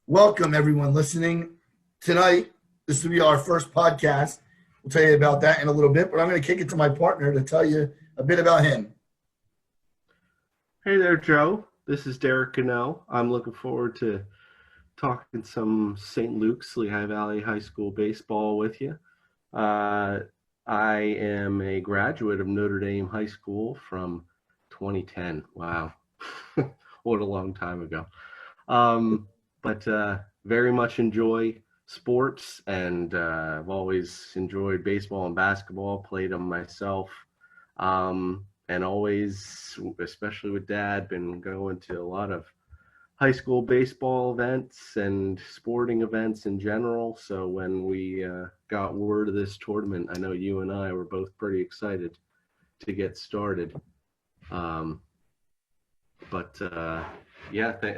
Welcome, everyone listening. Tonight, this will be our first podcast. We'll tell you about that in a little bit, but I'm going to kick it to my partner to tell you a bit about him. Hey there, Joe. This is Derek Cano. I'm looking forward to talking some St. Luke's Lehigh Valley High School baseball with you. Uh, I am a graduate of Notre Dame High School from 2010. Wow, what a long time ago. But very much enjoy sports, and I've always enjoyed baseball and basketball, played them myself. And always, especially with Dad, been going to a lot of high school baseball events and sporting events in general. So when we got word of this tournament, I know you and I were both pretty excited to get started. But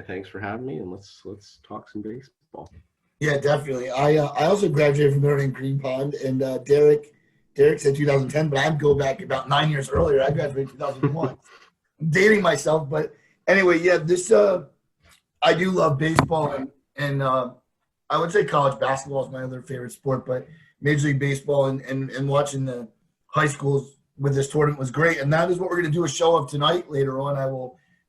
thanks for having me, and let's talk some baseball. Yeah, definitely. I also graduated from Notre Dame Green Pond, and Derek said 2010, but I'd go back about 9 years earlier. I graduated 2001. I'm dating myself, but anyway, yeah, this I do love baseball, and I would say college basketball is my other favorite sport, but Major League Baseball and watching the high schools with this tournament was great, and that is what we're going to do a show of tonight. Later on,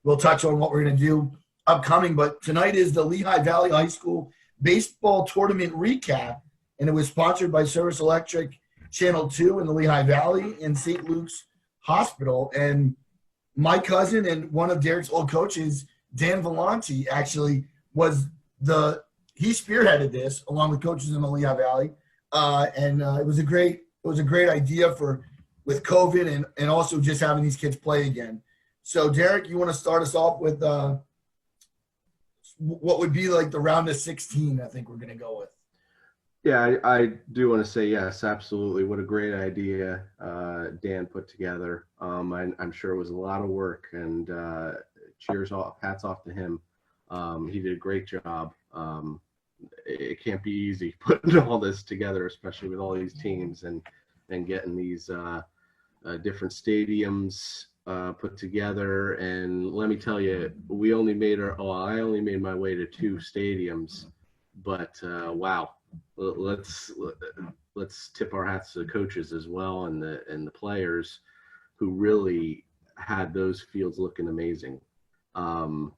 we'll touch on what we're going to do upcoming, but tonight is the Lehigh Valley High School baseball tournament recap, and it was sponsored by Service Electric Channel 2 in the Lehigh Valley and St. Luke's Hospital. And my cousin and one of Derek's old coaches, Dan Vellante, actually he spearheaded this along with coaches in the Lehigh Valley. It was a great idea with COVID and also just having these kids play again. So Derek, you want to start us off with what would be like the round of 16, I think we're going to go with. Yeah, I do want to say yes, absolutely. What a great idea Dan put together. I'm sure it was a lot of work, and hats off to him. He did a great job. It can't be easy putting all this together, especially with all these teams and getting these different stadiums put together. And let me tell you, I only made my way to 2 stadiums, but wow. Let's tip our hats to the coaches as well and the players who really had those fields looking amazing. I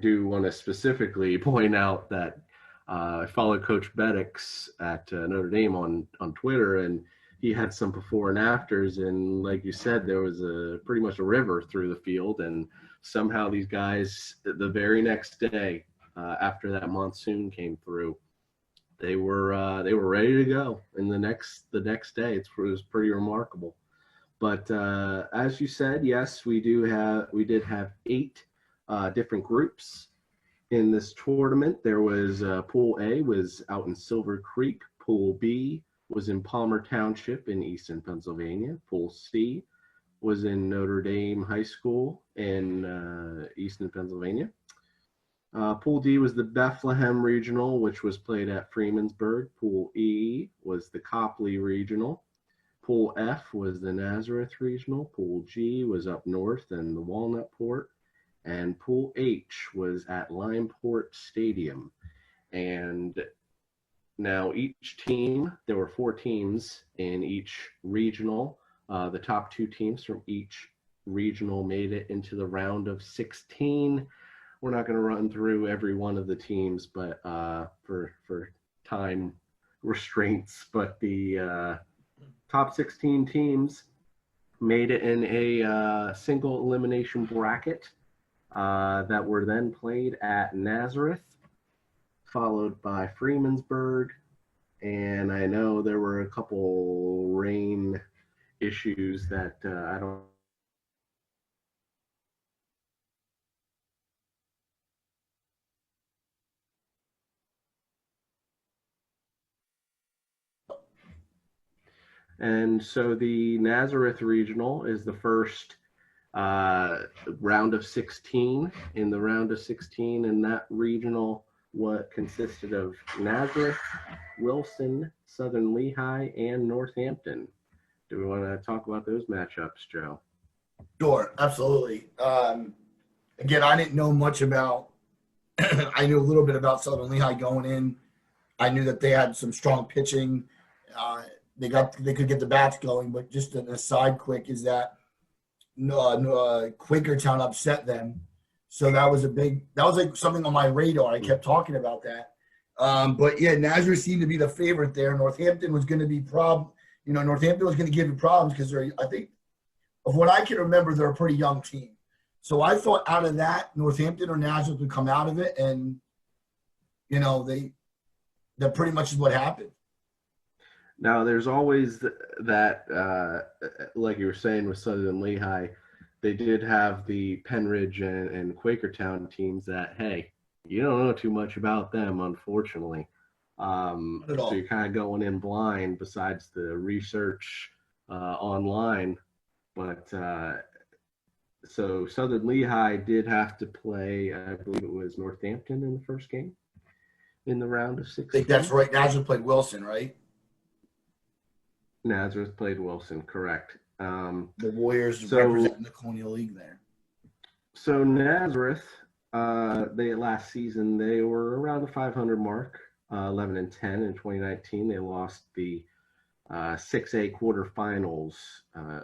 do want to specifically point out that I followed Coach Beddix at Notre Dame on Twitter, and he had some before and afters, and like you said, there was pretty much a river through the field, and somehow these guys the very next day, after that monsoon came through, they were ready to go. And the next day, it was pretty remarkable. But as you said, yes, we did have 8 different groups in this tournament. There was Pool A was out in Silver Creek. Pool B was in Palmer Township in Easton, Pennsylvania. Pool C was in Notre Dame High School in Easton, Pennsylvania. Pool D was the Bethlehem Regional, which was played at Freemansburg. Pool E was the Copley Regional. Pool F was the Nazareth Regional. Pool G was up north in the Walnut Port. And Pool H was at Limeport Stadium. And now each team, there were 4 teams in each regional. The top 2 teams from each regional made it into the round of 16. We're not going to run through every one of the teams, but for time restraints. But the top 16 teams made it in a single elimination bracket that were then played at Nazareth, followed by Freemansburg. And I know there were a couple rain issues that I don't. And so the Nazareth Regional is the first round of 16. In the round of 16 in that regional, what consisted of Nazareth, Wilson, Southern Lehigh, and Northampton. Do we want to talk about those matchups, Joe? Sure, absolutely. Again, I didn't know much about I knew a little bit about Southern Lehigh going in. I knew that they had some strong pitching. Uh, they could get the bats going, but just an aside quick is that Quakertown upset them, so that was like something on my radar. I kept talking about that, but yeah, Nazareth seemed to be the favorite there. Northampton was going to be Northampton was going to give you problems because I think of what I can remember, they're a pretty young team. So I thought out of that, Northampton or Nazareth would come out of it, and that pretty much is what happened. Now, there's always that, like you were saying with Southern Lehigh, they did have the Penridge and Quakertown teams that, hey, you don't know too much about them, unfortunately. Not at all. So you're kind of going in blind besides the research online. But so Southern Lehigh did have to play, I believe it was Northampton in the first game in the round of I 16. think that's right. Nazareth played Wilson, right? Nazareth played Wilson, correct. The Warriors representing the Colonial League there. So Nazareth, they last season they were around the 500 mark, 11-10 in 2019. They lost the 6A quarterfinals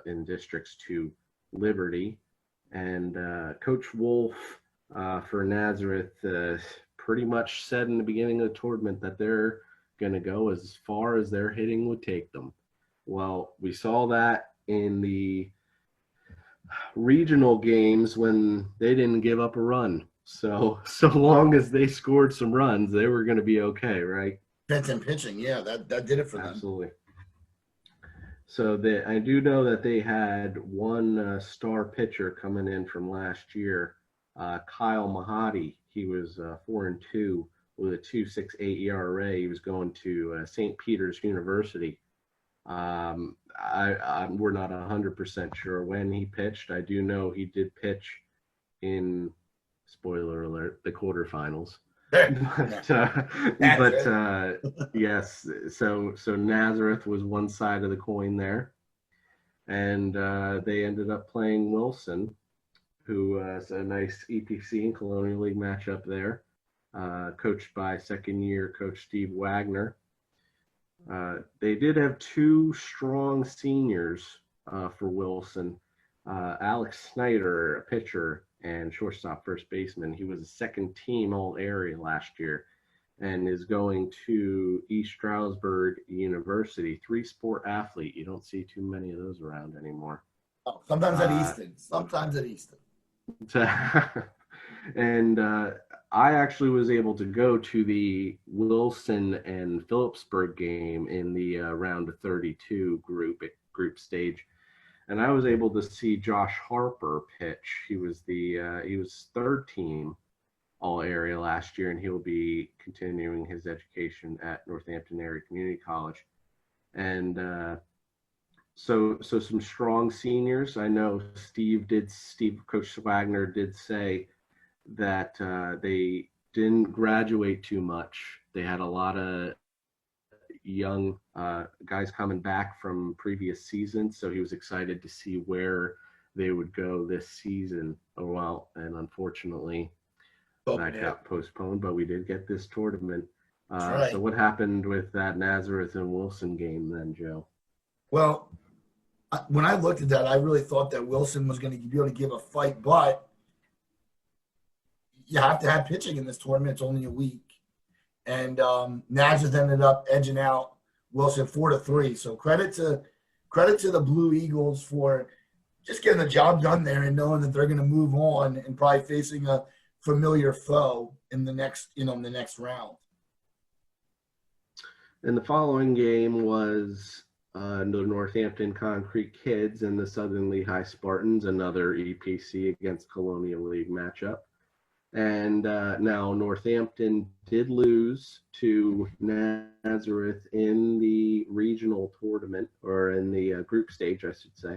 in districts to Liberty, and Coach Wolf for Nazareth pretty much said in the beginning of the tournament that they're going to go as far as their hitting would take them. Well, we saw that in the regional games when they didn't give up a run. So long as they scored some runs, they were going to be okay, right? Defense and pitching, yeah, that did it for them. Absolutely. So I do know that they had one star pitcher coming in from last year, Kyle Mahadi. He was 4-2 with a 2.68 ERA. He was going to St. Peter's University. We're not 100% sure when he pitched. I do know he did pitch in, spoiler alert, the quarterfinals. Yes, so Nazareth was one side of the coin there, and they ended up playing Wilson, who is a nice EPC and Colonial League matchup there, coached by second-year coach Steve Wagner. They did have two strong seniors for Wilson. Alex Snyder, a pitcher and shortstop first baseman. He was a second team all area last year and is going to East Stroudsburg University. 3-sport athlete. You don't see too many of those around anymore. Oh, sometimes at Easton. And I actually was able to go to the Wilson and Phillipsburg game in the round of 32 group stage, and I was able to see Josh Harper pitch. He was third team all area last year, and he'll be continuing his education at Northampton Area Community College. And so some strong seniors. I know Coach Wagner did say that they didn't graduate too much. They had a lot of young guys coming back from previous seasons, so he was excited to see where they would go this season. Oh, well, and unfortunately, that got postponed, but we did get this tournament. Right. So what happened with that Nazareth and Wilson game then, Joe? Well, when I looked at that, I really thought that Wilson was going to be able to give a fight, but you have to have pitching in this tournament. It's only a week. And Nazareth ended up edging out Wilson 4-3. So credit to the Blue Eagles for just getting the job done there and knowing that they're going to move on and probably facing a familiar foe in the next round. And the following game was the Northampton Concrete Kids and the Southern Lehigh Spartans, another EPC against Colonial League matchup. And now Northampton did lose to Nazareth in the regional tournament, or in the group stage, I should say.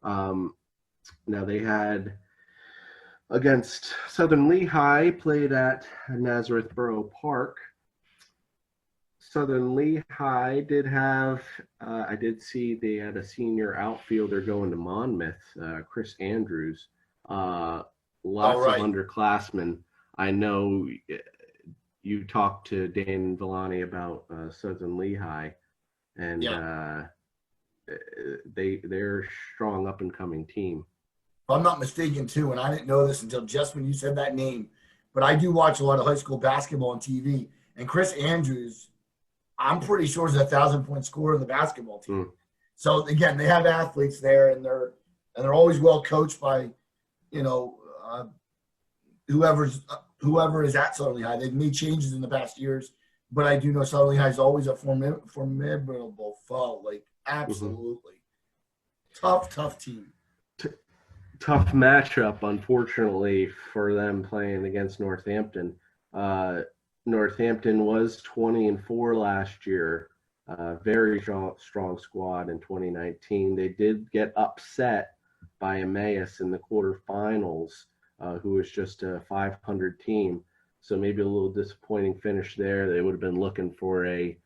Now they had, against Southern Lehigh, played at Nazareth Borough Park. Southern Lehigh did have, I did see they had a senior outfielder going to Monmouth, Chris Andrews. Lots of underclassmen. I know you talked to Dan Villani about Southern Lehigh, and Yeah. they're a strong up and coming team. If I'm not mistaken, too, and I didn't know this until just when you said that name, but I do watch a lot of high school basketball on TV. And Chris Andrews, I'm pretty sure is a 1,000-point scorer in the basketball team. Mm. So again, they have athletes there, and they're always well coached by, you know, whoever is at Southern Lehigh. They've made changes in the past years, but I do know Southern Lehigh is always a formidable foe. Like absolutely tough team. Tough matchup, unfortunately, for them playing against Northampton. Northampton was 20-4 last year. Very strong squad in 2019. They did get upset by Emmaus in the quarterfinals, who was just a 500 team. So maybe a little disappointing finish there. They would have been looking for a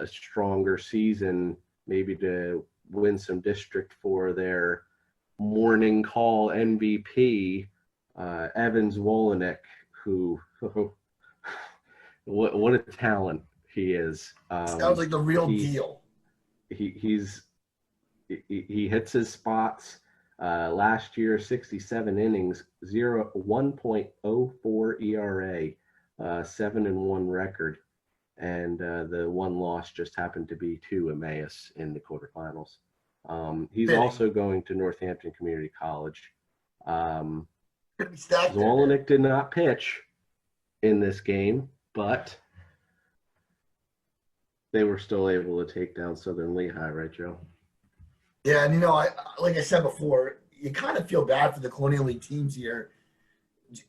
stronger season, maybe to win some district for their morning call MVP, Evans Wolonik, who what a talent he is. Sounds like the real deal. He hits his spots. Last year, 67 innings, 1.04 ERA, 7-1 record, and the one loss just happened to be to Emmaus in the quarterfinals. He's also going to Northampton Community College. Zwolenik did not pitch in this game, but they were still able to take down Southern Lehigh, right, Joe? Yeah, and like I said before, you kind of feel bad for the Colonial League teams here.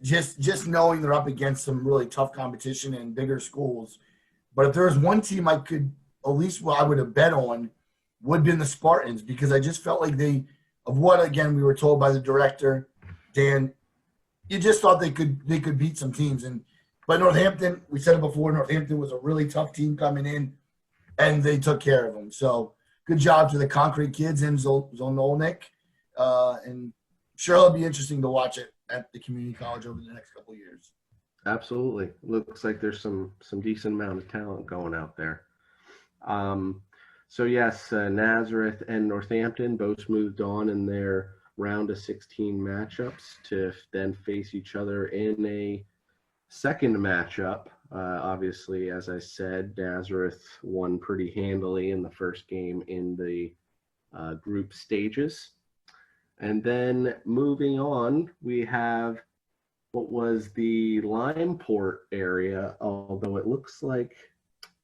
Just knowing they're up against some really tough competition and bigger schools. But if there was one team I could, at least I would have bet on, would have been the Spartans, because I just felt like we were told by the director, Dan, you just thought they could beat some teams. But Northampton, we said it before, Northampton was a really tough team coming in, and they took care of them. So good job to the Concrete kids and Zolnik. And sure, it'll be interesting to watch it at the community college over the next couple of years. Absolutely. Looks like there's some decent amount of talent going out there. So yes, Nazareth and Northampton both moved on in their round of 16 matchups to then face each other in a second matchup. Obviously, as I said, Nazareth won pretty handily in the first game in the group stages. And then moving on, we have what was the Limeport area, although it looks like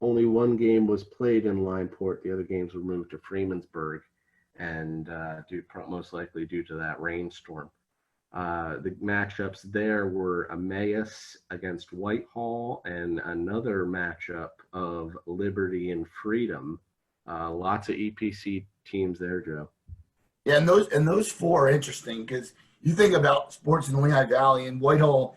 only one game was played in Limeport. The other games were moved to Freemansburg, and most likely due to that rainstorm. The matchups there were Emmaus against Whitehall, and another matchup of Liberty and Freedom. Lots of EPC teams there, Joe. Yeah, and those four are interesting because you think about sports in the Lehigh Valley and Whitehall.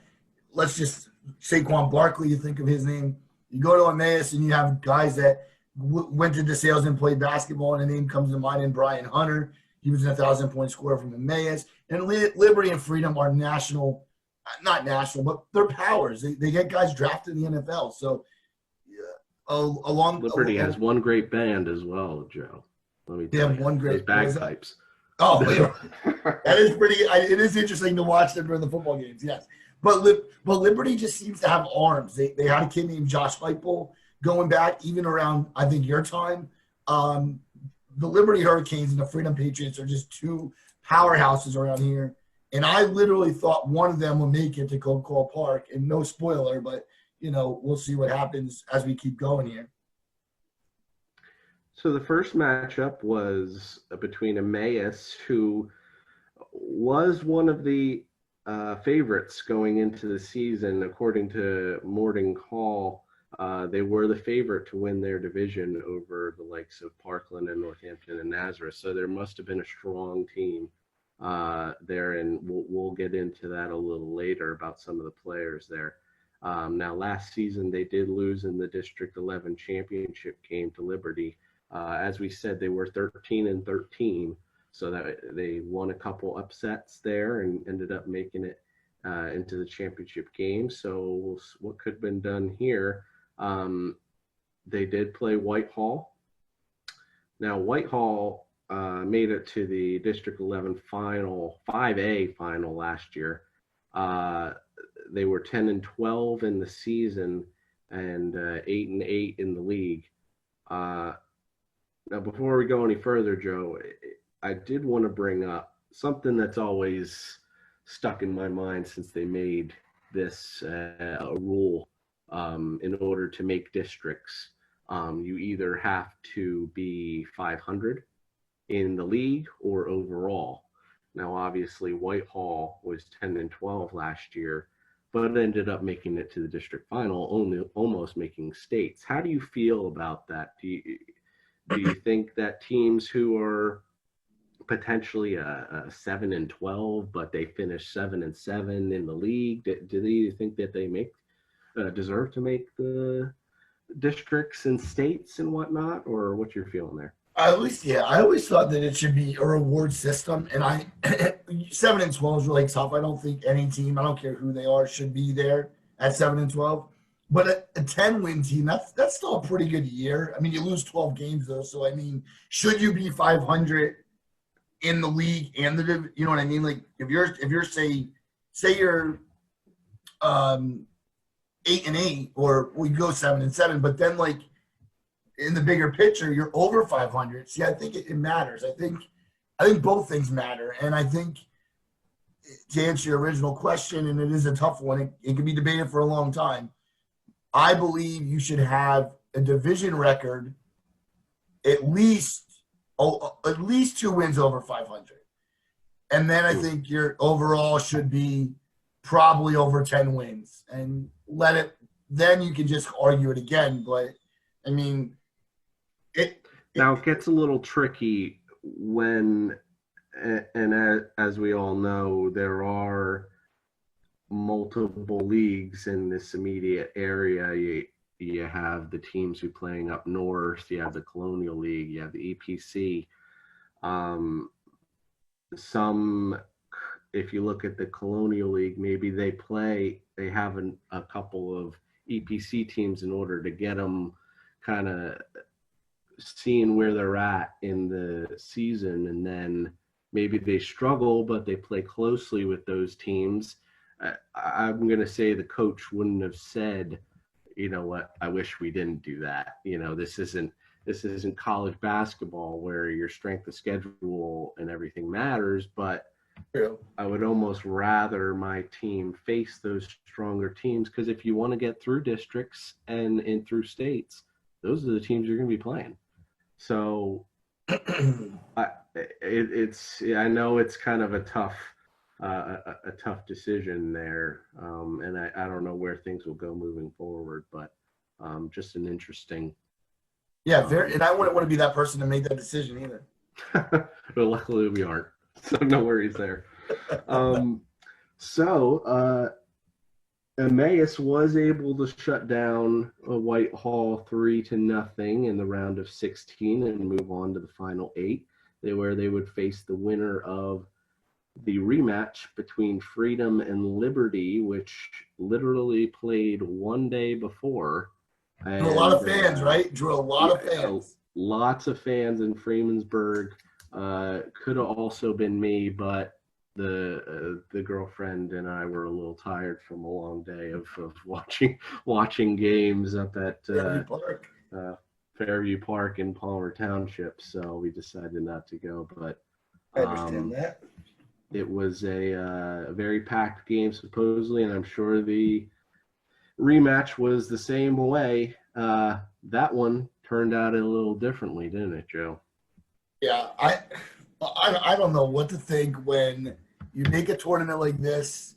Let's just Saquon Barkley. You think of his name. You go to Emmaus and you have guys that went to DeSales and played basketball, and a name comes to mind in Brian Hunter. He was an 1,000-point scorer from Emmaus. And Liberty and Freedom are national, not national, but they're powers. They get guys drafted in the NFL. So Liberty has one great band as well, Joe. Let me tell you. One great bagpipes. Oh, that is pretty. It is interesting to watch them during the football games. Yes, but Liberty just seems to have arms. They had a kid named Josh Feitbull going back even around, I think, your time. The Liberty Hurricanes and the Freedom Patriots are just two powerhouses around here. And I literally thought one of them would make it to Coca-Cola Park. And no spoiler, but, we'll see what happens as we keep going here. So the first matchup was between Emmaus, who was one of the favorites going into the season. According to Morning Call, they were the favorite to win their division over the likes of Parkland and Northampton and Nazareth. So there must have been a strong team there, and we'll get into that a little later about some of the players there. Now, last season, they did lose in the District 11 championship game to Liberty. As we said, they were 13-13, so that they won a couple upsets there and ended up making it into the championship game. So what could have been done here? They did play Whitehall. Now Whitehall made it to the District 11 final, 5A final last year. They were 10-12 in the season and 8-8 in the league. Now, before we go any further, Joe, I did want to bring up something that's always stuck in my mind since they made this a rule. In order to make districts, you either have to be 500 in the league or overall. Now, obviously, Whitehall was 10-12 last year, but ended up making it to the district final, only almost making states. How do you feel about that? Do you think that teams who are potentially a 7-12, but they finish 7-7 in the league, do you think that they deserve to make the districts and states and whatnot, or what's your feeling there? I always thought that it should be a reward system, and 7-12 is really tough. I don't think any team, I don't care who they are, should be there at 7-12. But a 10-win team, that's still a pretty good year. I mean, you lose 12 games though, so I mean, should you be 500 in the league and you know what I mean? Like if you're say you're 8-8, or we go 7-7, but then like in the bigger picture, you're over 500. See, I think it matters. I think both things matter, and I think to answer your original question, and it is a tough one, it can be debated for a long time. I believe you should have a division record at least 2 wins over 500, and then I think your overall should be probably over 10 wins, and then you can just argue it again. But I mean, now it gets a little tricky when, and as we all know, there are multiple leagues in this immediate area. You have the teams who are playing up north, you have the Colonial League, you have the EPC. If you look at the Colonial League, maybe they have a couple of EPC teams in order to get them kind of seeing where they're at in the season, and then maybe they struggle, but they play closely with those teams. I'm going to say the coach wouldn't have said, you know what, I wish we didn't do that. You know, this isn't college basketball where your strength of schedule and everything matters, but I would almost rather my team face those stronger teams, because if you want to get through districts and through states, those are the teams you're going to be playing. So I know it's kind of a tough decision there, and I don't know where things will go moving forward, but just an interesting. Yeah, and I wouldn't want to be that person to make that decision either. But luckily we aren't, so no worries there. Emmaus was able to shut down Whitehall 3-0 in the round of 16 and move on to the final 8. They would face the winner of the rematch between Freedom and Liberty, which literally played one day before. Drew a lot of fans, right? Drew a lot of fans. Lots of fans in Freemansburg. Could have also been me, but the girlfriend and I were a little tired from a long day of watching games up at Fairview Park in Palmer Township, so we decided not to go. But I understand that. It was a very packed game supposedly, and I'm sure the rematch was the same way. That one turned out a little differently, didn't it, Joe? Yeah, I don't know what to think when you make a tournament like this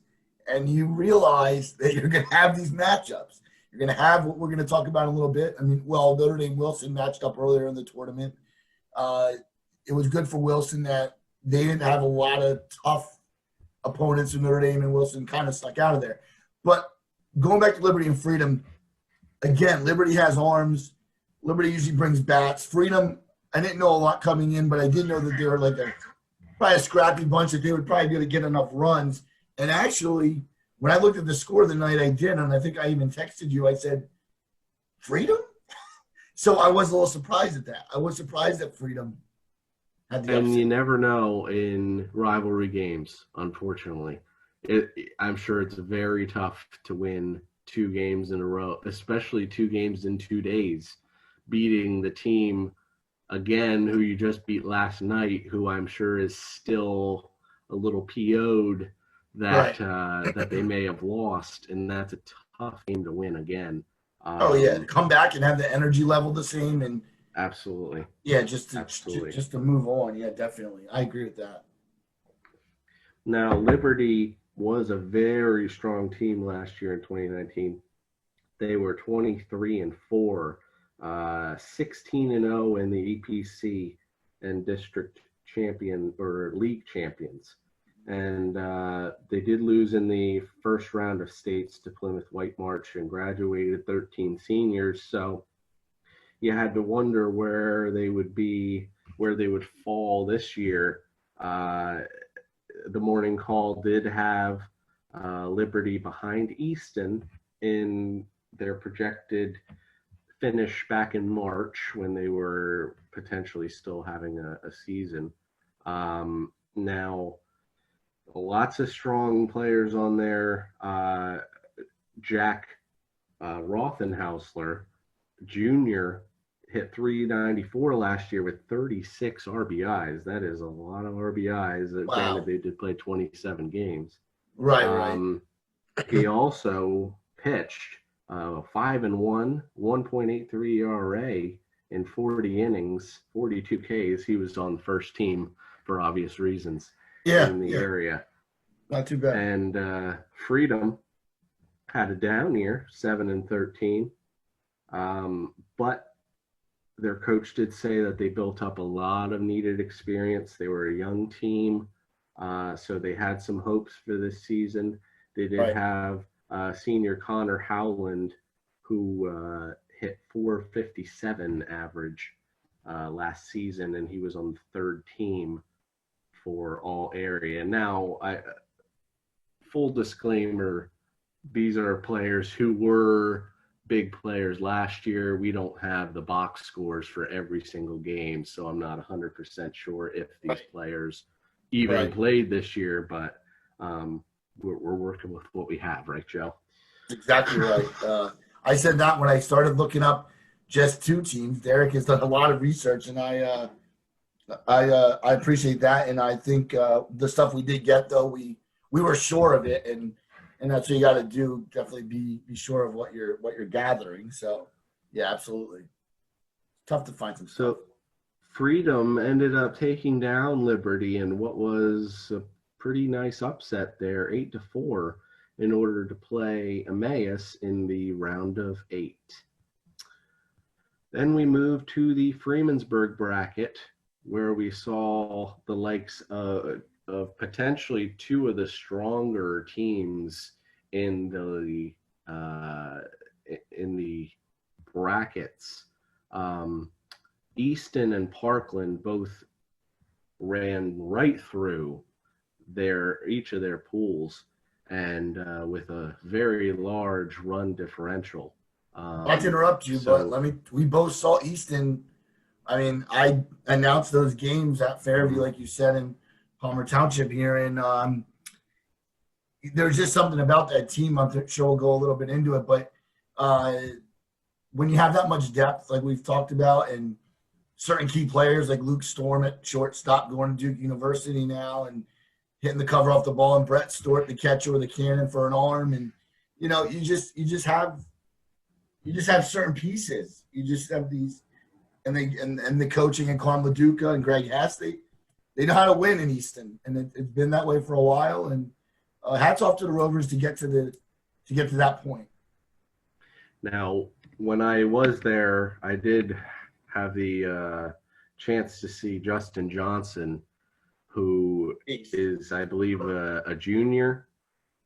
and you realize that you're going to have these matchups. You're going to have what we're going to talk about in a little bit. I mean, well, Notre Dame Wilson matched up earlier in the tournament. It was good for Wilson that they didn't have a lot of tough opponents in Notre Dame, and Wilson kind of stuck out of there. But going back to Liberty and Freedom, again, Liberty has arms. Liberty usually brings bats. Freedom, I didn't know a lot coming in, but I did know that they were probably a scrappy bunch, that they would probably be able to get enough runs. And actually, when I looked at the score the night I did, and I think I even texted you, I said, Freedom? So I was a little surprised at that. I was surprised that Freedom had the And upset. you never know in rivalry games, unfortunately. I'm sure it's very tough to win 2 games in a row, especially 2 games in 2 days, beating the team again who you just beat last night, who I'm sure is still a little PO'd Right. that they may have lost, and that's a tough game to win again. Oh yeah, to come back and have the energy level the same, and Absolutely, yeah, absolutely. just to move on. Yeah, definitely, I agree with that. Now, Liberty was a very strong team last year in 2019. They were 23-4, 16-0 in the EPC and district champion or league champions. And they did lose in the first round of states to Plymouth White March and graduated 13 seniors. So you had to wonder where they would be, where they would fall this year. The morning call did have Liberty behind Easton in their projected finish back in March when they were potentially still having a season. Now, lots of strong players on there. Jack Rothenhausler Jr. hit 394 last year with 36 RBIs. That is a lot of RBIs. Granted, Wow. they did play 27 games. Right. Right. Um, he also pitched 5-1, 1.83 ERA in 40 innings, 42 Ks. He was on the first team for obvious reasons Yeah. in the Yeah. area. Not too bad. And Freedom had a down year, 7-13. But their coach did say that they built up a lot of needed experience. They were a young team, so they had some hopes for this season. They did Right. have senior Connor Howland, who hit 457 average last season, and he was on the third team for all area. Now, full disclaimer, these are players who were big players last year. We don't have the box scores for every single game, so I'm not 100% sure if these Right. players even Right. played this year, but we're working with what we have, right, Joe? Exactly right. I said that when I started looking up just 2 teams. Derek has done a lot of research, and I appreciate that. And I think the stuff we did get, though, we were sure of it, and that's what you got to do. Definitely be sure of what you're gathering. So yeah, absolutely. Tough to find some stuff. So Freedom ended up taking down Liberty in what was a pretty nice upset there, 8-4, in order to play Emmaus in the round of 8. Then we moved to the Freemansburg bracket, where we saw the likes of potentially 2 of the stronger teams in the brackets. Easton and Parkland both ran right through each of their pools, and with a very large run differential. Not to interrupt you, but we both saw Easton. I mean, I announced those games at Fairview, like you said, in Palmer Township here, and there's just something about that team. I'm sure we'll go a little bit into it, but when you have that much depth, like we've talked about, and certain key players like Luke Storm at shortstop going to Duke University now and hitting the cover off the ball, and Brett Stewart, the catcher with a cannon for an arm, and you just have certain pieces. You just have these, and the coaching and Carm LaDuca and Greg Hess, they know how to win in Easton, and it's been that way for a while. And hats off to the Rovers to get to that point. Now, when I was there, I did have the chance to see Justin Johnson, who is, I believe, a junior.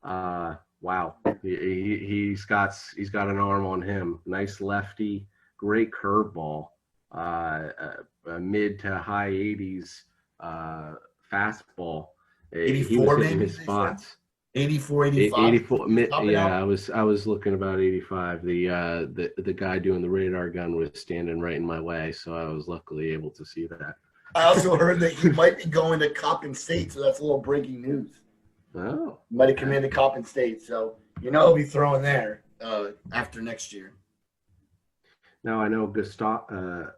Wow, he's got an arm on him. Nice lefty, great curveball, a mid to high 80s fastball. He was 84 hitting maybe his spots. 84, 85. 84. Topping Yeah, out. I was looking about 85. The guy doing the radar gun was standing right in my way, so I was luckily able to see that. I also heard that he might be going to Coppin State, so that's a little breaking news. Oh, He might have okay. committed to Coppin State, so he'll be throwing there after next year. Now I know Gustafson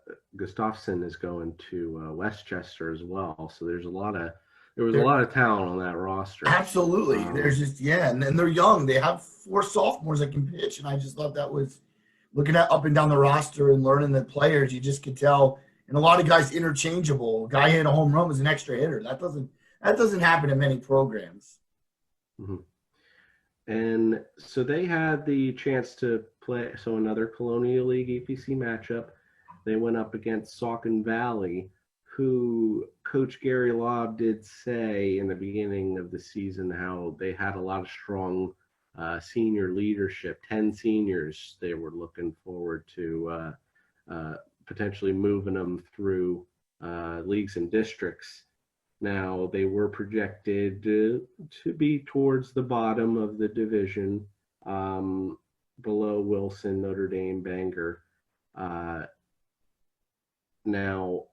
is going to Westchester as well, so there was a They're lot of talent on that roster. absolutely. There's Um, just and then they're young. They have 4 sophomores that can pitch, and I just thought that was looking at up and down the roster and learning the players. You just could tell, and a lot of guys interchangeable. A guy hit a home run was an extra hitter. That doesn't happen in many programs. mhm. And so they had the chance to play. So another Colonial League EPC matchup. They went up against Saucon Valley, who Coach Gary Lobb did say in the beginning of the season how they had a lot of strong senior leadership. 10 seniors they were looking forward to potentially moving them through leagues and districts. Now, they were projected to be towards the bottom of the division, below Wilson, Notre Dame, Bangor. Uh, Now,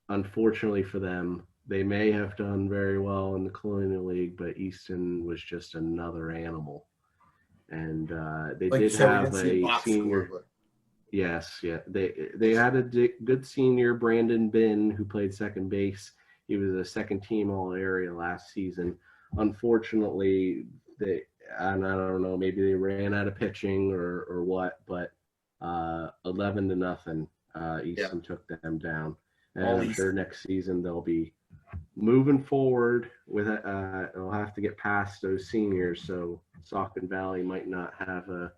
unfortunately for them, they may have done very well in the Colonial League, but Easton was just another animal. And they Like you did said, we have didn't see a a box score, senior. but Yes, yeah. They had a good senior, Brandon Bin, who played second base. He was a second team all area last season. Unfortunately, and I don't know, maybe they ran out of pitching or what, but 11-0, yeah, Easton took them down. And all I'm these. sure next season they'll be moving forward with they'll have to get past those seniors, so Saucon Valley might not have a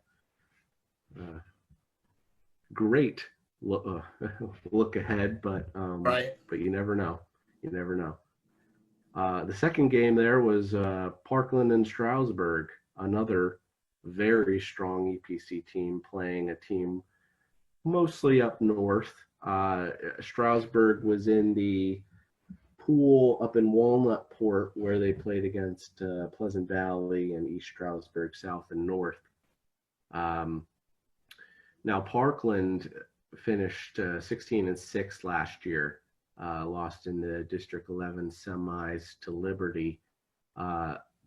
great look ahead, Right. but you never know. You never know. The second game there was Parkland and Stroudsburg, another very strong EPC team playing a team mostly up north. Stroudsburg was in the pool up in Walnutport where they played against Pleasant Valley and East Stroudsburg, south and north. Um, Now, Parkland finished 16-6 last year, lost in the District 11 semis to Liberty.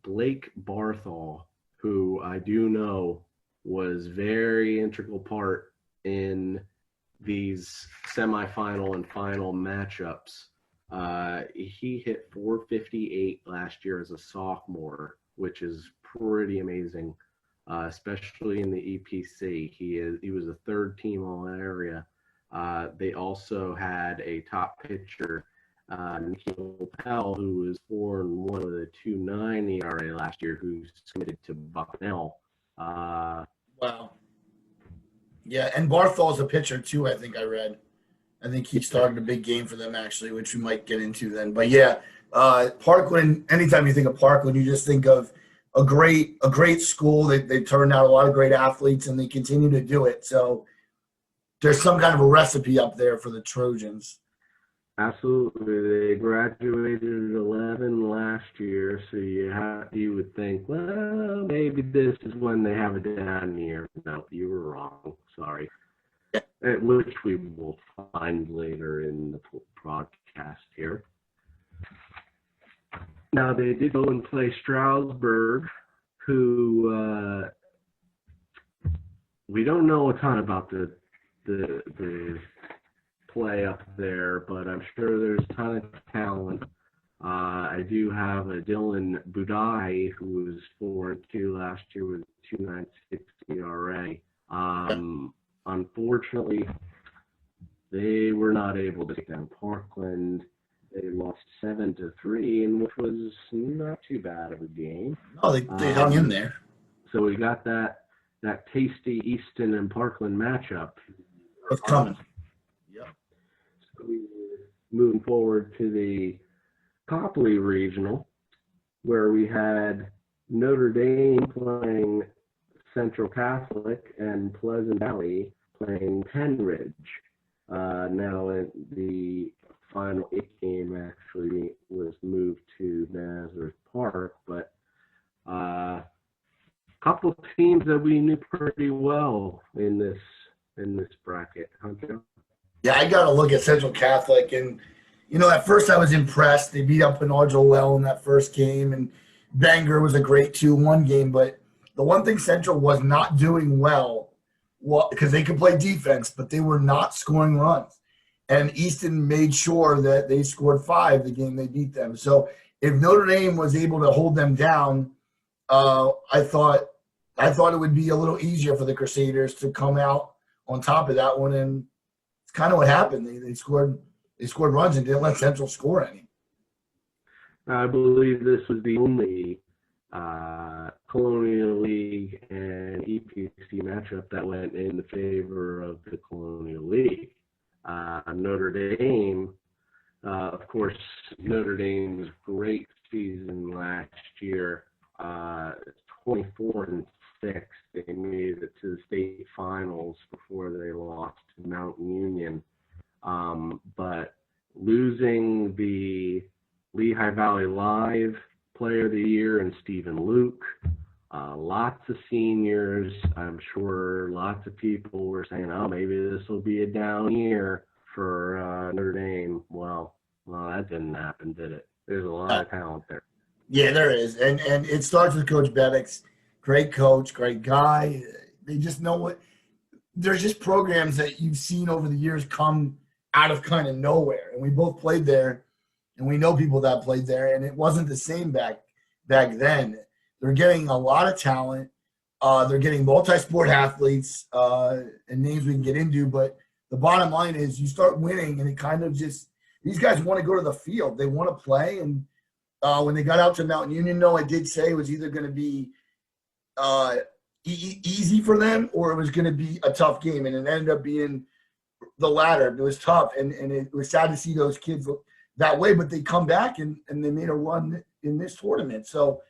Blake Barthol, who I do know was very integral part in these semifinal and final matchups. He hit 458 last year as a sophomore, which is pretty amazing. Especially in the EPC. He was a third team all area. They also had a top pitcher, Nikhil Pell, who was 4-1 with a 2.9 ERA last year, who's committed to Bucknell. Wow. Yeah, and Barthol's a pitcher too. I think I read. I think he started a big game for them actually, which we might get into then. But yeah, Parkland. Anytime you think of Parkland, you just think of a great school. They turned out a lot of great athletes, and they continue to do it. So there's some kind of a recipe up there for the Trojans. Absolutely. They graduated at 11 last year, so you would think, well, maybe this is when they have a down year. No, you were wrong. Sorry. Which we will find later in the broadcast here. Now, they did go and play Stroudsburg, who we don't know a ton about the play up there, but I'm sure there's a ton of talent. I do have a Dylan Budai, who was 4-2 last year with 2.96 ERA. Unfortunately, they were not able to take down Parkland. They lost 7-3, and which was not too bad of a game. Oh, they hung in there. So we got that tasty Easton and Parkland matchup. It's coming. Yep. So we were moving forward to the Copley Regional, where we had Notre Dame playing Central Catholic and Pleasant Valley playing Penridge. Now the final 8 game actually was moved to Nazareth Park, but Couple teams that we knew pretty well in this bracket, huh, Joe? Yeah, I got to look at Central Catholic, and at first I was impressed. They beat up Penargil well in that first game, and Bangor was a great 2-1 game. But the one thing Central was not doing well, because they could play defense, but they were not scoring runs. And Easton made sure that they scored 5 the game they beat them. So if Notre Dame was able to hold them down, I thought it would be a little easier for the Crusaders to come out on top of that one, and it's kind of what happened. They scored runs and didn't let Central score any. I believe this was the only Colonial League and EPC matchup that went in the favor of the Colonial League. Notre Dame, of course, Notre Dame's great season last year, 24-6. They made it to the state finals before they lost to Mountain Union. But losing the Lehigh Valley Live Player of the Year and Stephen Luke, lots of seniors. I'm sure lots of people were saying, oh, maybe this will be a down year for Notre Dame. Well, that didn't happen, did it? There's a lot of talent there. Yeah, there is. And it starts with Coach Bevick's. Great coach, great guy. They just know what – there's just programs that you've seen over the years come out of kind of nowhere. And we both played there, and we know people that played there, and it wasn't the same back then. They're getting a lot of talent. They're getting multi-sport athletes and names we can get into. But the bottom line is you start winning, and it kind of just – these guys want to go to the field. They want to play. And when they got out to Mountain Union, I did say it was either going to be – easy for them, or it was going to be a tough game, and it ended up being the latter. It was tough, and it was sad to see those kids look that way, but they come back and they made a run in this tournament. So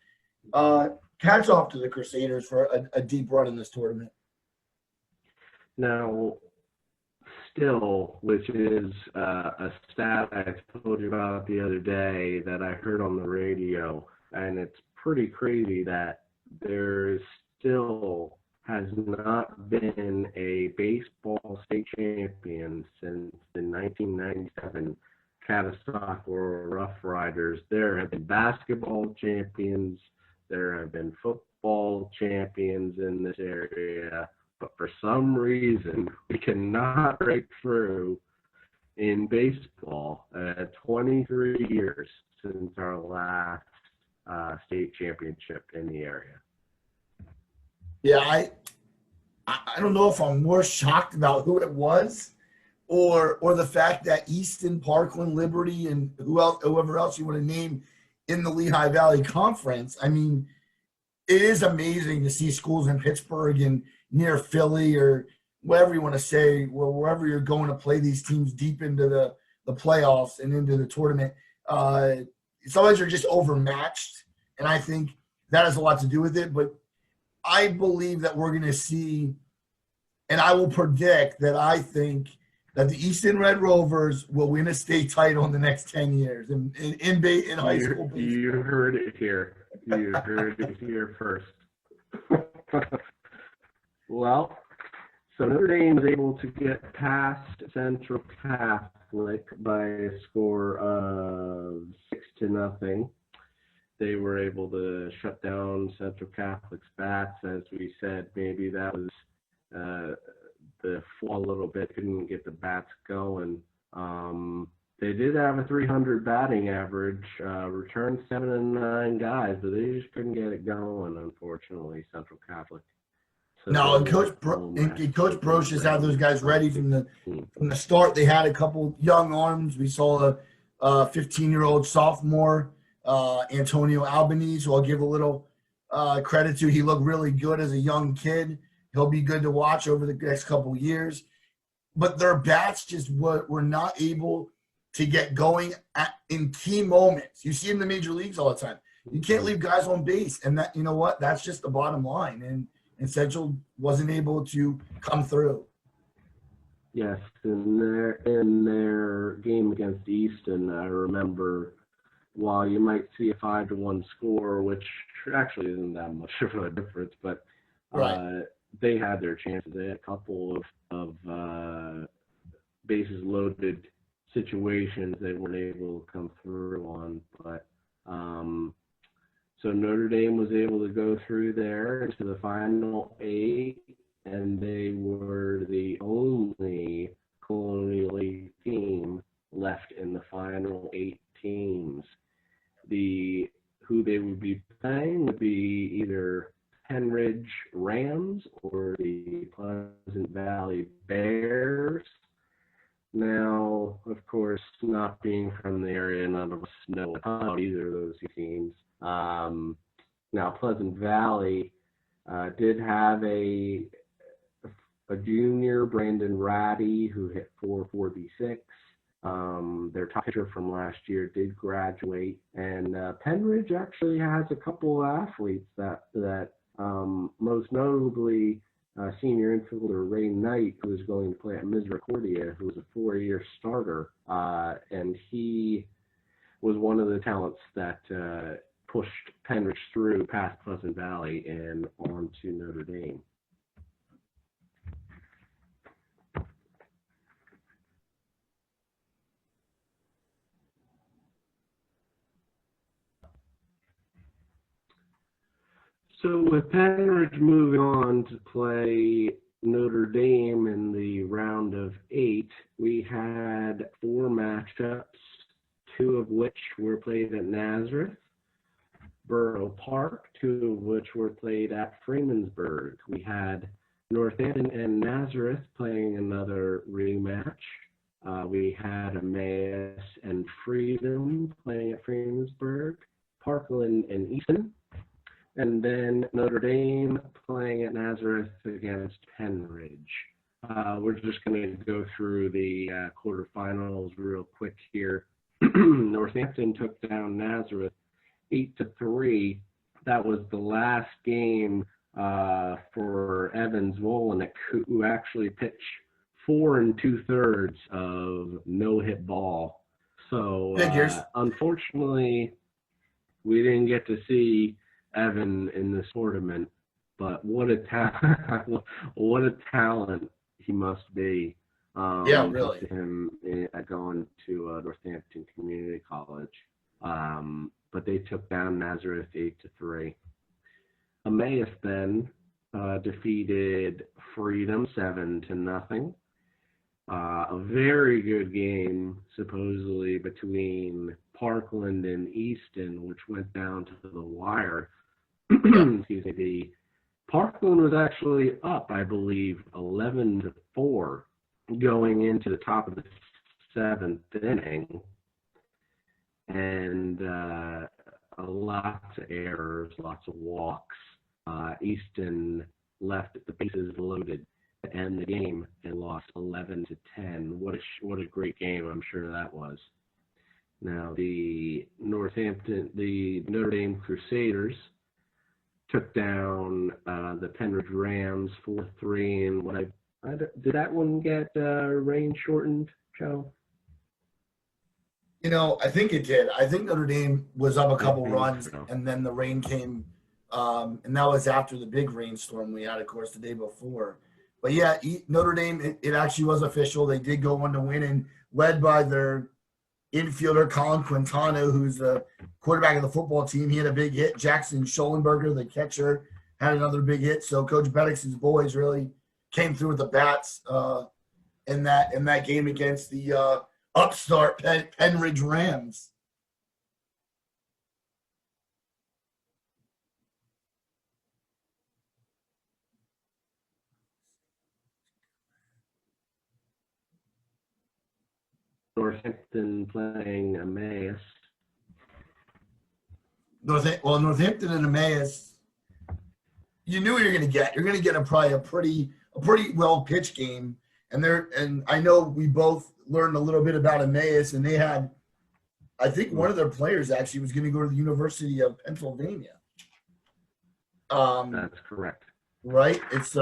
hats off to the Crusaders for a deep run in this tournament. Now, still, which is a stat I told you about the other day that I heard on the radio, and it's pretty crazy that there still has not been a baseball state champion since the 1997 Catastock Rough Riders. There have been basketball champions, there have been football champions in this area, but for some reason we cannot break through in baseball. 23 years since our last state championship in the area. Yeah, I don't know if I'm more shocked about who it was or the fact that Easton, Parkland, Liberty, and whoever else you want to name in the Lehigh Valley Conference. I mean, it is amazing to see schools in Pittsburgh and near Philly or whatever you want to say, wherever you're going to play these teams deep into the playoffs and into the tournament. Sometimes you're just overmatched, and I think that has a lot to do with it. But I believe that we're going to see, and I will predict that I think that the Easton Red Rovers will win a state title in the next 10 years in high school. You heard it here. You heard it here first. Well, so Notre Dame was able to get past Central Catholic by a score of 6-0. They were able to shut down Central Catholic's bats. As we said, maybe that was the flaw a little bit, couldn't get the bats going. They did have a 300 batting average, returned 7 and 9 guys, but they just couldn't get it going, unfortunately, Central Catholic. So no, and Coach Broch just had those guys ready from the start. They had a couple young arms. We saw a 15-year-old sophomore, Antonio Albanese, who I'll give a little credit to. He looked really good as a young kid. He'll be good to watch over the next couple of years. But their bats just were not able to get going in key moments. You see in the major leagues all the time. You can't leave guys on base. And that, you know what? That's just the bottom line. And Central wasn't able to come through. Yes, in their game against Easton, I remember while you might see a 5-1 score, which actually isn't that much of a difference, but Right. they had their chances. They had a couple of bases loaded situations they weren't able to come through on, but so Notre Dame was able to go through there into the final 8, and they were the only Colonial 8 team left in the final 8 teams. Who they would be playing would be either Penridge Rams or the Pleasant Valley Bears. Now, of course, not being from the area, none of us know about either of those teams. Now, Pleasant Valley did have a junior, Brandon Ratty, who hit 446. Their top pitcher from last year did graduate, and Penridge actually has a couple of athletes that most notably senior infielder Ray Knight, who is going to play at Misericordia, who was a 4-year starter, and he was one of the talents that pushed Penridge through past Pleasant Valley and on to Notre Dame. So with Penridge moving on to play Notre Dame in the round of 8, we had 4 matchups, 2 of which were played at Nazareth, Borough Park, 2 of which were played at Freemansburg. We had Northampton and Nazareth playing another rematch. We had Emmaus and Freedom playing at Freemansburg, Parkland and Easton, and then Notre Dame playing at Nazareth against Penridge. We're just going to go through the quarterfinals real quick here. Northampton took down Nazareth 8-3. That was the last game for Evans Volinick, who actually pitched 4 2/3 of no-hit ball. So unfortunately, we didn't get to see Evan in this tournament, but what a talent he must be. Yeah, really. Him going to Northampton Community College. But they took down Nazareth 8-3. Emmaus then defeated Freedom 7-0. A very good game, supposedly, between Parkland and Easton, which went down to the wire. Excuse me. The Parkland was actually up, I believe, 11-4 going into the top of the 7th inning. And lots of errors, lots of walks. Easton left the bases loaded to end the game and lost 11-10. What a great game I'm sure that was. Now the Notre Dame Crusaders took down the Penridge Rams 4-3, and did that one get rain shortened, Joe? You know, I think it did. I think Notre Dame was up a couple runs, and then the rain came, and that was after the big rainstorm we had, of course, the day before. But yeah, Notre Dame, it actually was official. They did go on to win, and led by their infielder Colin Quintana, who's the quarterback of the football team. He had a big hit. Jackson Schollenberger, the catcher, had another big hit. So Coach Beddix's boys really came through with the bats in that game against the upstart Penridge Rams. Northampton playing Emmaus. Northampton and Emmaus, you knew what you're going to get. You're going to get probably a pretty well pitched game. And I know we both learned a little bit about Emmaus, and they had, I think one of their players actually was going to go to the University of Pennsylvania. That's correct. Right? It's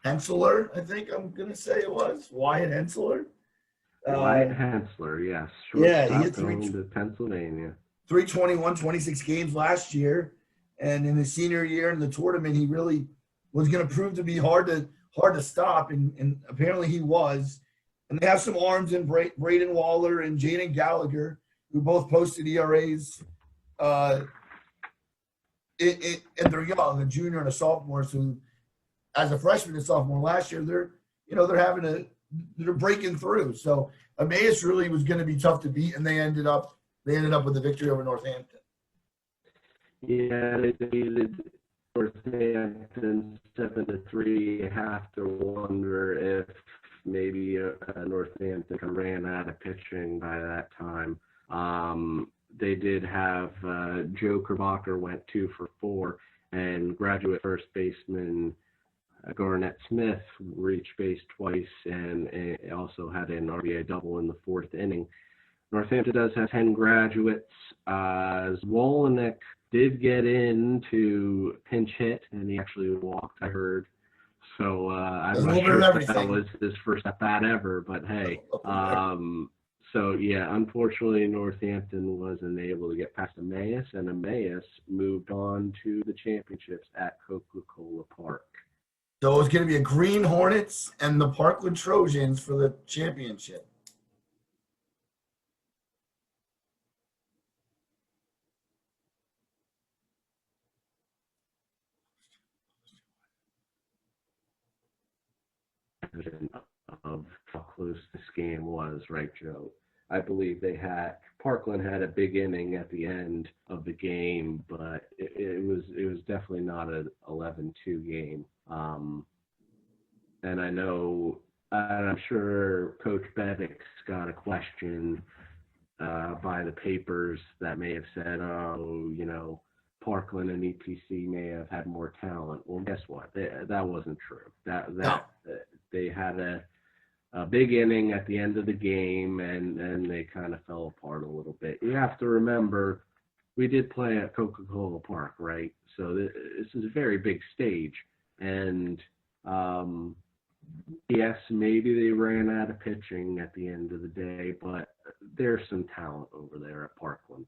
Hensler, I think I'm going to say it was. Wyatt Hensler. Wyatt Hensler, yes. Yeah, he Shortstop hit going to Pennsylvania. 321, 26 games last year. And in his senior year in the tournament, he really was going to prove to be hard to stop. And apparently he was. And they have some arms in Braden Waller and Jaden Gallagher, who both posted ERAs and they're young, a junior and a sophomore. So as a freshman and sophomore last year, they're breaking through. So Emmaus really was going to be tough to beat, and they ended up with the victory over Northampton. Yeah, they defeated Northampton 7-3. You have to wonder if maybe Northampton ran out of pitching by that time. They did have Joe Kerbacher went 2 for 4, and graduate first baseman Garnett Smith reached base twice, and also had an RBI double in the 4th inning. Northampton does have 10 graduates. Zwolenick did get in to pinch hit, and he actually walked, I heard. So I'm not sure if that was his first at-bat ever, but hey. So, yeah, unfortunately, Northampton wasn't able to get past Emmaus, and Emmaus moved on to the championships at Coca-Cola Park. So it was going to be a Green Hornets and the Parkland Trojans for the championship. Of how close this game was, right, Joe? I believe Parkland had a big inning at the end of the game, but it was definitely not an 11-2 game. And I'm sure Coach Beddick's got a question by the papers that may have said, Parkland and EPC may have had more talent. Well, guess what? That wasn't true. They had a big inning at the end of the game, and they kind of fell apart a little bit. You have to remember, we did play at Coca-Cola Park, right? So this is a very big stage. And, yes, maybe they ran out of pitching at the end of the day, but there's some talent over there at Parkland.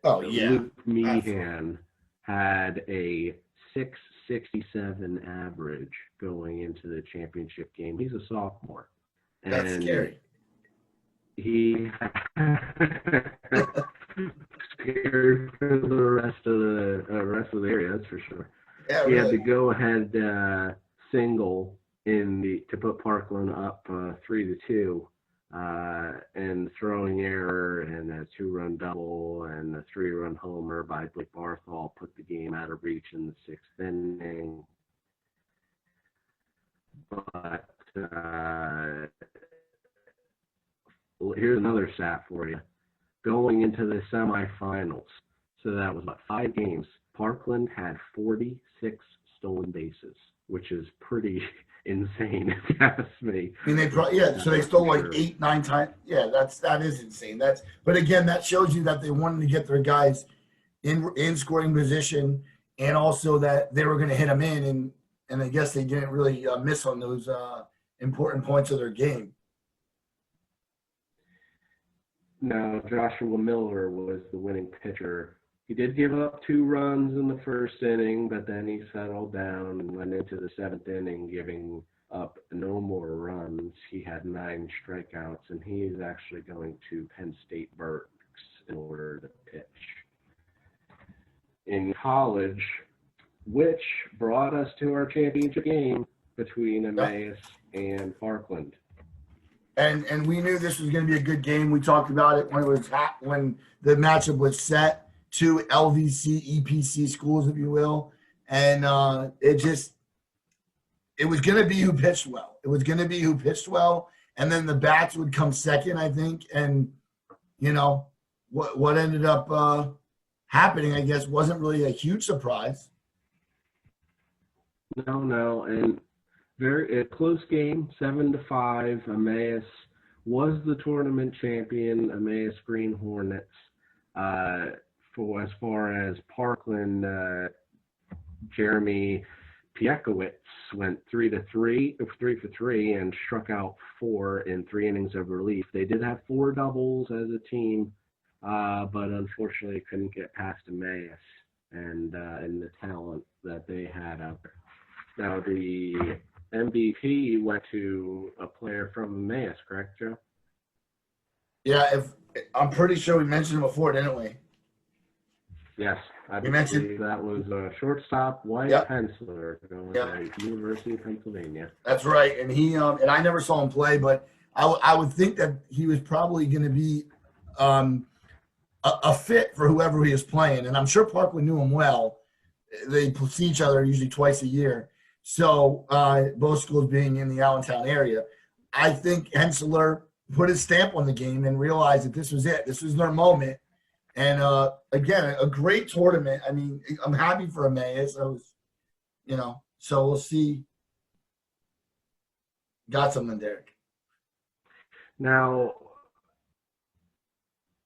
Luke Meehan had a 667 average going into the championship game. He's a sophomore. That's scary. He scared for the rest of the area, that's for sure. Yeah, he had the go-ahead single to put Parkland up 3-2, and throwing error and a 2-run double and a 3-run homer by Blake Barthol put the game out of reach in the 6th inning. But here's another stat for you. Going into the semifinals, so that was 5 games, Parkland had 46 stolen bases, which is pretty insane if you ask me. I mean, so they stole like 8, 9 times. Yeah, that is insane. But again, that shows you that they wanted to get their guys in scoring position, and also that they were going to hit them in, and I guess they didn't really miss on those important points of their game. Now, Joshua Miller was the winning pitcher. He did give up 2 runs in the 1st inning, but then he settled down and went into the 7th inning, giving up no more runs. He had 9 strikeouts, and he is actually going to Penn State Berks in order to pitch. In college, which brought us to our championship game between Emmaus and Parkland. And we knew this was going to be a good game. We talked about it when the matchup was set. 2 LVC, EPC schools, if you will. And it was going to be who pitched well. It was going to be who pitched well. And then the bats would come second, I think. And, what ended up happening, I guess, wasn't really a huge surprise. No. And a close game, 7-5. Emmaus was the tournament champion, Emmaus Green Hornets. As far as Parkland, Jeremy Piekowicz went 3 for 3, and struck out 4 in 3 innings of relief. They did have 4 doubles as a team, but unfortunately couldn't get past Emmaus and the talent that they had out there. Now the MVP went to a player from Emmaus, correct, Joe? Yeah, if I'm pretty sure we mentioned it before, didn't we? Yes, I We believe mentioned. that was shortstop White Yep. Penciler going Yep. to University of Pennsylvania. That's right. And he and I never saw him play, but I would think that he was probably going to be um, a fit for whoever he was playing. And I'm sure Parkland knew him well. They see each other usually twice a year. So both schools being in the Allentown area, I think Hensler put his stamp on the game and realized that this was it. This was their moment. And again, a great tournament. I mean, I'm happy for Emmaus. I was, so we'll see. Got something, Derek. Now,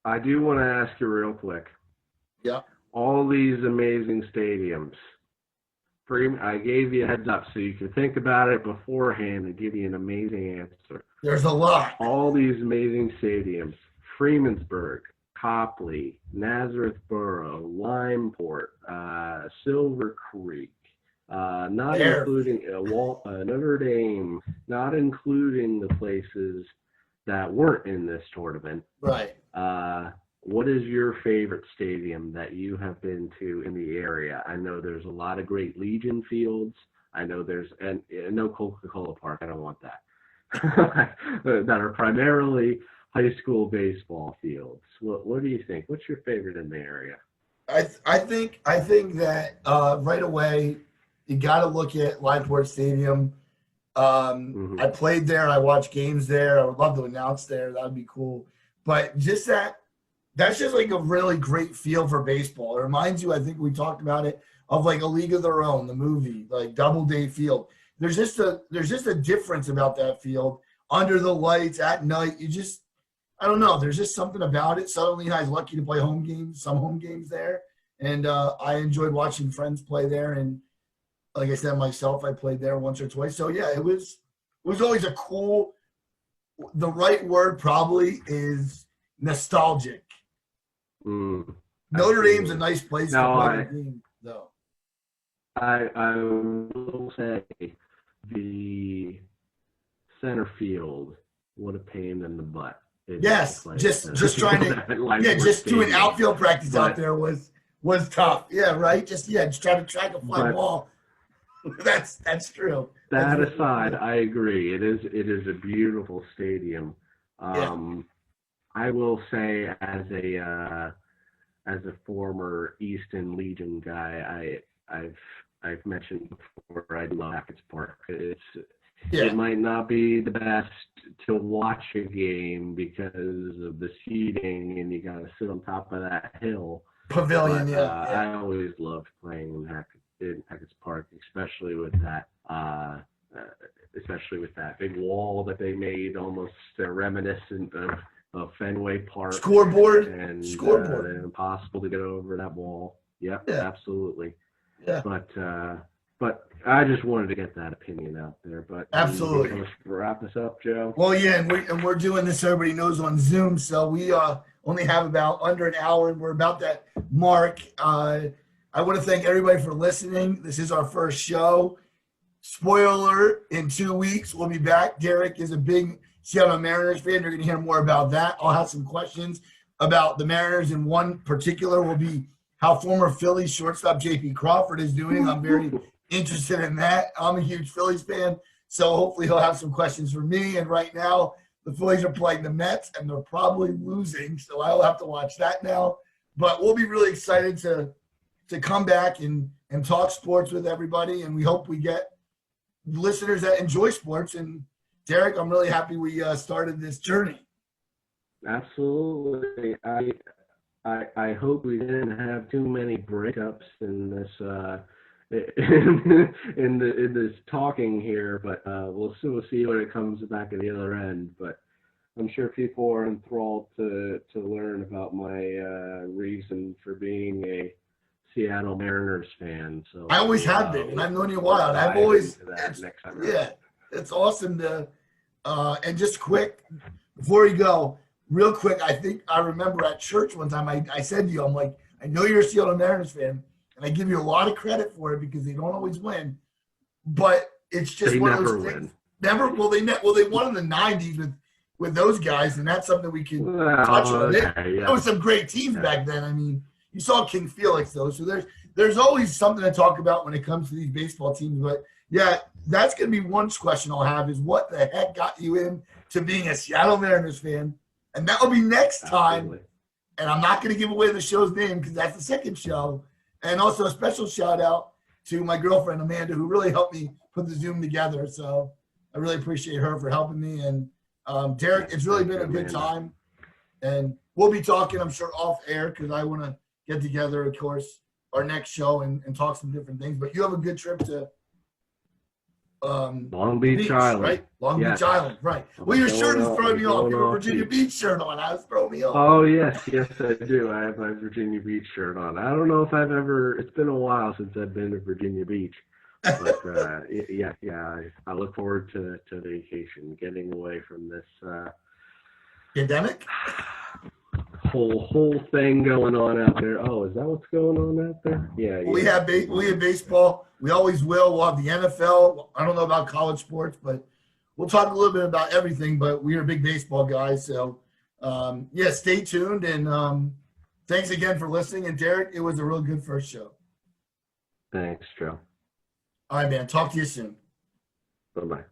I do want to ask you real quick. Yeah. All these amazing stadiums. I gave you a heads up so you can think about it beforehand and give you an amazing answer. There's a lot. All these amazing stadiums. Freemansburg, Copley, Nazareth Borough, Limeport, Silver Creek, not including Notre Dame, not including the places that weren't in this tournament. Right. What is your favorite stadium that you have been to in the area? I know there's a lot of great Legion fields. I know and no Coca-Cola Park. I don't want that. That are primarily high school baseball fields. What do you think? What's your favorite in the area? I think that right away you got to look at Limeport Stadium. I played there. I watched games there. I would love to announce there. That would be cool. But just that's just like a really great feel for baseball. It reminds you, I think we talked about it, of like A League of Their Own, the movie, like Doubleday Field. There's just a difference about that field under the lights at night. I don't know. There's just something about it. Southern Lehigh is lucky to play some home games there. And I enjoyed watching friends play there. And like I said, myself, I played there once or twice. So yeah, it was always a cool, the right word probably is nostalgic. Notre Dame's a nice place to play the game, though. I will say the center field, what a pain in the butt. Yes, just trying to just doing outfield practice out there was tough. Yeah, right. Just trying to track a fly ball. That's true. That aside, I agree. It is a beautiful stadium. I will say, as a former Easton Legion guy, I've mentioned before I love Hackett's Park. It might not be the best to watch a game because of the seating and you got to sit on top of that hill. Pavilion, but, I always loved playing in Hackett's Park, especially with that big wall that they made, almost reminiscent of Fenway Park. Scoreboard. And impossible to get over that wall. Yep, yeah, absolutely. Yeah. But I just wanted to get that opinion out there. But absolutely. Let's wrap this up, Joe. Well, yeah, and we're doing this, everybody knows, on Zoom, so we only have about under an hour, and we're about that mark. I want to thank everybody for listening. This is our first show. Spoiler alert, in 2 weeks, we'll be back. Derek is a big Seattle Mariners fan. You're going to hear more about that. I'll have some questions about the Mariners, and one particular will be how former Phillies shortstop J.P. Crawford is doing. I'm very interested in that. I'm a huge Phillies fan, so hopefully he'll have some questions for me. And right now, the Phillies are playing the Mets, and they're probably losing, so I'll have to watch that now. But we'll be really excited to come back and talk sports with everybody, and we hope we get listeners that enjoy sports. And Derek, I'm really happy we started this journey. Absolutely. I hope we didn't have too many breakups in this in this talking here, but we'll see when it comes back at the other end. But I'm sure people are enthralled to learn about my reason for being a Seattle Mariners fan. So I always have been, and I've known you a while. I've always next time. Yeah, it's awesome to. And just quick before you go, real quick, I think I remember at church one time I said to you, I'm like, I know you're a Seattle Mariners fan, and I give you a lot of credit for it because they don't always win, but it's just They one of never those things. win. Never. Well, they won in the '90s with those guys, and that's something we can touch Well, on. okay, There was some great teams back then. I mean, you saw King Felix though, so there's always something to talk about when it comes to these baseball teams. But yeah, that's gonna be one question I'll have is what the heck got you in to being a Seattle Mariners fan, and that will be next time. Absolutely. And I'm not going to give away the show's name because that's the second show. And also a special shout out to my girlfriend, Amanda, who really helped me put the Zoom together. So I really appreciate her for helping me. And Derek, it's really been a good time. And we'll be talking, I'm sure, off air because I want to get together, of course, our next show and talk some different things. But you have a good trip to Long Beach Island. Right? Long Beach Island, right. Well, your shirt is throwing me off. You have a Virginia Beach shirt on. I was throwing me off. Oh, yes, I do. I have my Virginia Beach shirt on. I don't know if it's been a while since I've been to Virginia Beach. But, I look forward to the vacation, getting away from this Pandemic? whole thing going on out there. Oh, is that what's going on out there? Yeah. We have baseball. We always will. We'll have the NFL. I don't know about college sports, but we'll talk a little bit about everything. But we are big baseball guys, so stay tuned. And thanks again for listening. And Derek, it was a real good first show. Thanks, Joe. All right, man. Talk to you soon. Bye-bye.